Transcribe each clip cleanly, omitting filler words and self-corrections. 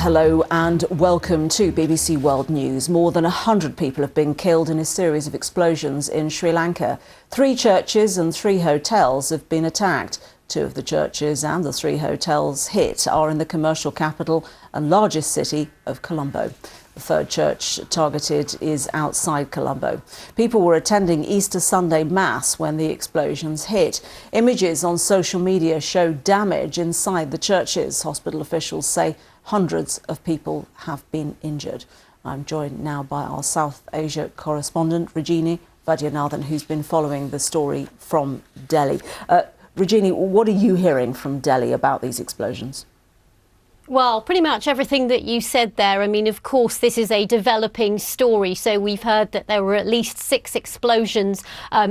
Hello and welcome to BBC World News. More than 100 people have been killed in a series of explosions in Sri Lanka. 3 churches and 3 hotels have been attacked. 2 of the churches and the 3 hotels hit are in the commercial capital and largest city of Colombo. The 3rd church targeted is outside Colombo. People were attending Easter Sunday Mass when the explosions hit. Images on social media show damage inside the churches. Hospital officials say hundreds of people have been injured. I'm joined now by our South Asia correspondent, Rajini Vaidyanathan, who's been following the story from Delhi. Rajini, what are you hearing from Delhi about these explosions? Well, pretty much everything that you said there. I mean, of course, this is a developing story. So we've heard that there were at least 6 explosions,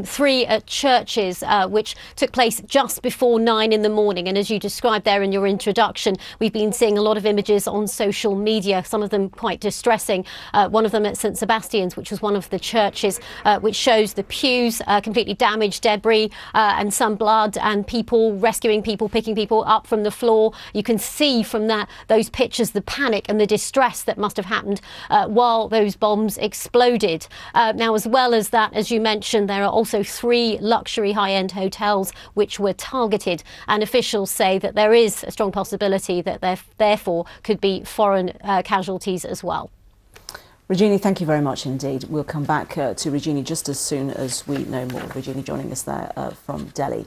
3 at churches, which took place just before 9 in the morning. And as you described there in your introduction, we've been seeing a lot of images on social media, some of them quite distressing. One of them at St. Sebastian's, which was one of the churches, which shows the pews completely damaged, debris and some blood, and people rescuing people, picking people up from the floor. You can see from those pictures the panic and the distress that must have happened while those bombs exploded. Now, as well as that, as you mentioned, there are also 3 luxury high-end hotels which were targeted, and officials say that there is a strong possibility that there therefore could be foreign casualties as well. Rajini, thank you very much indeed. We'll come back to Rajini just as soon as we know more. Rajini joining us there from Delhi.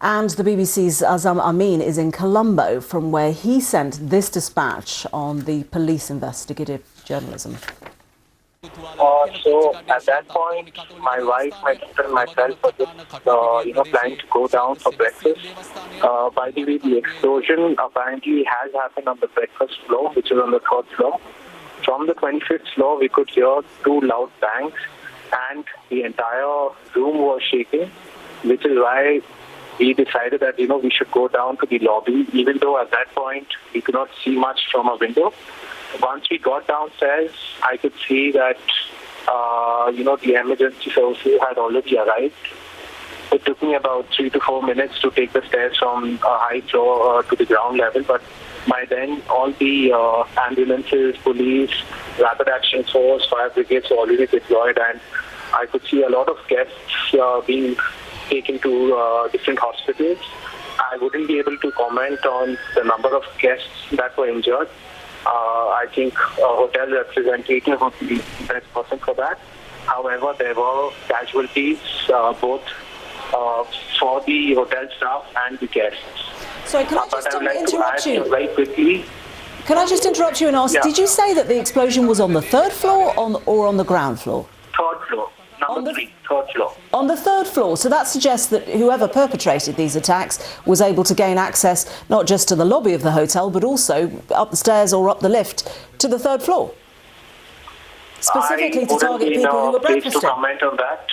And the BBC's Azam Amin is in Colombo, from where he sent this dispatch on the police investigative journalism. So at that point, my wife, my sister and myself were just, planning to go down for breakfast. By the way, the explosion apparently has happened on the breakfast floor, which is on the 3rd floor. From the 25th floor, we could hear 2 loud bangs, and the entire room was shaking, which is why we decided that, we should go down to the lobby, even though at that point we could not see much from a window. Once we got downstairs, I could see that, the emergency services had already arrived. It took me about 3 to 4 minutes to take the stairs from a high floor to the ground level, but by then all the ambulances, police, rapid action force, fire brigades were already deployed, and I could see a lot of guests being taken to different hospitals. I wouldn't be able to comment on the number of guests that were injured. I think a hotel representative would be the best person for that. However, there were casualties both for the hotel staff and the guests. Sorry, can I just interrupt you? Very quickly. Can I just interrupt you and ask, Did you say that the explosion was on the 3rd floor or on the ground floor? 3rd floor. Number 3, 3rd floor. On the 3rd floor. So that suggests that whoever perpetrated these attacks was able to gain access not just to the lobby of the hotel, but also up the stairs or up the lift to the 3rd floor. Specifically to target people who were breakfasting. To comment on that.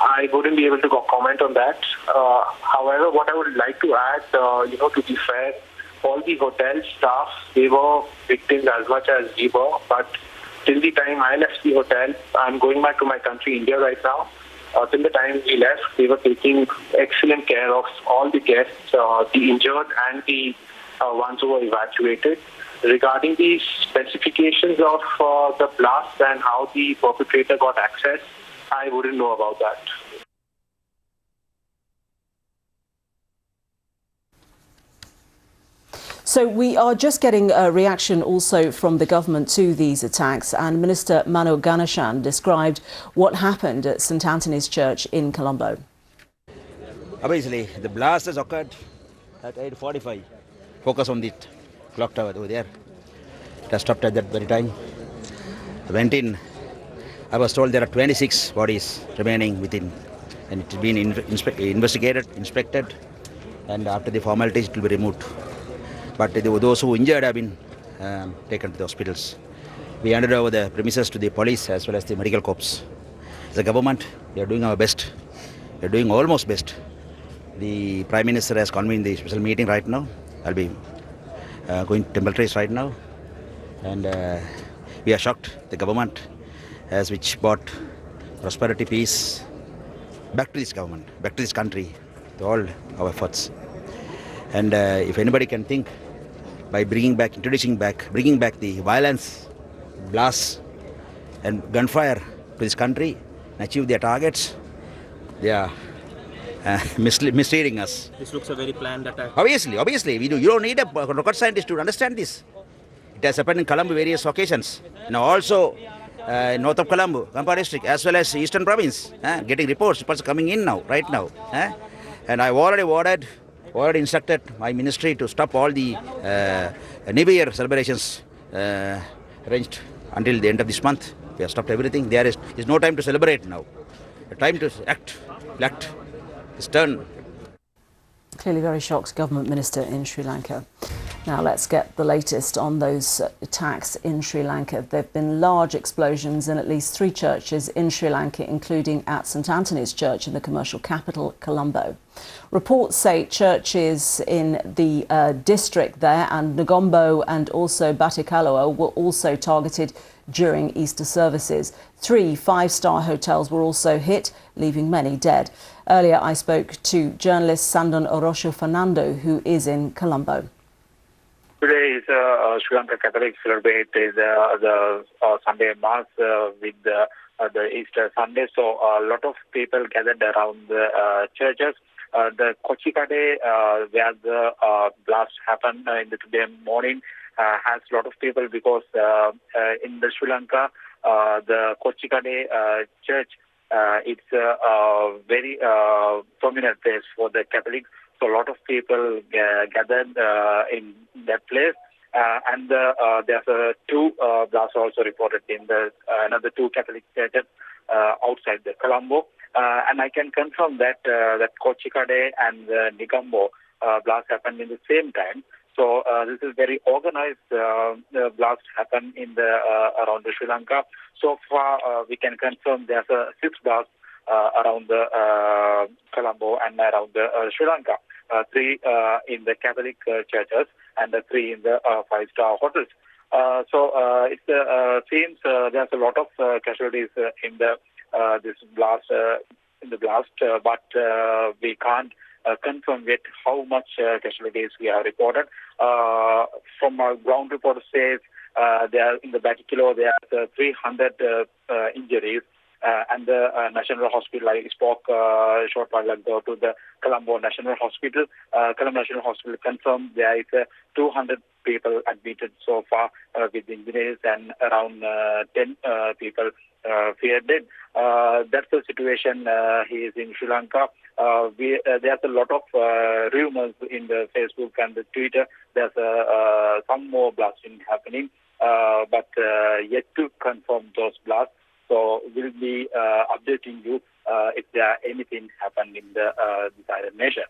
I wouldn't be able to comment on that. However, what I would like to add, to be fair, all the hotel staff, they were victims as much as we were, but till the time I left the hotel, I'm going back to my country, India right now. Till the time we left, they were taking excellent care of all the guests, the injured and the ones who were evacuated. Regarding the specifications of the blast and how the perpetrator got access, I wouldn't know about that. So we are just getting a reaction also from the government to these attacks, and Minister Mano Ganeshan described what happened at St. Anthony's Church in Colombo. Obviously, the blast has occurred at 8:45. Focus on the clock tower over there. It has stopped at that very time. I went in. I was told there are 26 bodies remaining within, and it's been investigated, inspected, and after the formalities it will be removed. But those who injured have been taken to the hospitals. We handed over the premises to the police as well as the medical corps. The government, we are doing our best. We are doing almost best. The Prime Minister has convened the special meeting right now. I'll be going to Temple Trace right now. And we are shocked. The government which brought prosperity, peace back to this government, back to this country, to all our efforts. And if anybody can think by bringing back the violence, blasts and gunfire to this country and achieve their targets. They are misleading us. This looks a very planned attack. Obviously, you don't need a rocket scientist to understand this. It has happened in Colombo various occasions. Now also north of Colombo, Kampala district, as well as Eastern province, getting reports coming in now, right now. And I've already instructed my ministry to stop all the New Year celebrations arranged until the end of this month. We have stopped everything. There is no time to celebrate now. The time to act is done. Clearly very shocked government minister in Sri Lanka. Now let's get the latest on those attacks in Sri Lanka. There have been large explosions in at least 3 churches in Sri Lanka, including at St Anthony's Church in the commercial capital, Colombo. Reports say churches in the district there and Negombo and also Batikaloa were also targeted during Easter services. 3 5-star hotels were also hit, leaving many dead. Earlier I spoke to journalist Sandon Orosho Fernando, who is in Colombo. Today is Sri Lanka Catholics celebrate the Sunday Mass with the Easter Sunday. So a lot of people gathered around the churches. The Kochikade, where the blast happened in the today morning, has a lot of people because in the Sri Lanka, the Kochikade church, it's a very prominent place for the Catholics. So a lot of people gathered in that place. And there's 2 blasts also reported in the another 2 Catholic churches outside the Colombo. And I can confirm that that Kochikade and Negombo blast happened in the same time. So this is very organized. Blast happened in the around the Sri Lanka. So far, we can confirm there's 6 blasts around the Colombo and around the Sri Lanka. 3 in the Catholic churches and 3 in the 5-star hotels. So it seems there's a lot of casualties in the this blast, but we can't confirm yet how much casualties we have reported. From our ground report says there in the Batikilo there are 300 injuries. And the National Hospital, I spoke a short while ago to the Colombo National Hospital. Colombo National Hospital confirmed there is 200 people admitted so far with injuries and around 10 people feared dead. That's the situation he is in Sri Lanka. There's a lot of rumors in the Facebook and the Twitter. There's some more blasting happening, but yet to confirm those blasts. So we'll be updating you if there anything happened in the desired measure.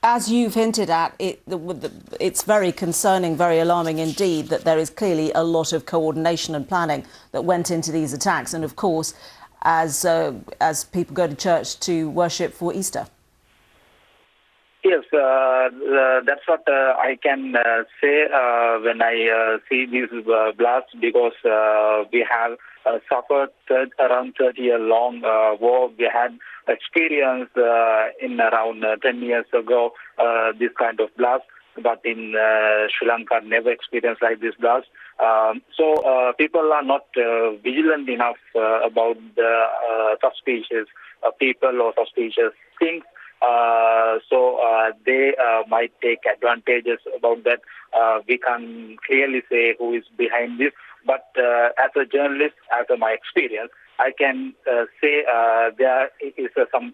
As you've hinted at, it's very concerning, very alarming indeed that there is clearly a lot of coordination and planning that went into these attacks. And of course, as people go to church to worship for Easter. Yes, that's what I can say when I see these blasts, because we have suffered around 30-year-long war. We had experience in around 10 years ago this kind of blast, but in Sri Lanka never experienced like this blast. So people are not vigilant enough about the suspicious people or suspicious things. So they might take advantages about that. We can clearly say who is behind this. But as a journalist, as my experience, I can say there is some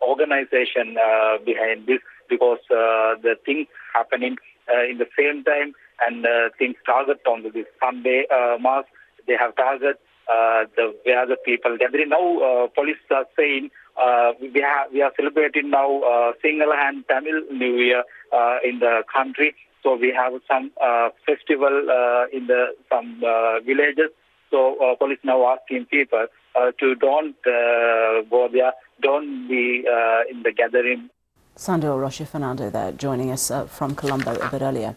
organization behind this, because the things happening in the same time, and things target on this Sunday Mass. They have target where the people gathering. Now police are saying we are celebrating now single-hand Tamil New Year in the country. So we have some festival in some villages. So police now asking people to don't go there, don't be in the gathering. Sandor Rocha Fernando there joining us from Colombo a bit earlier.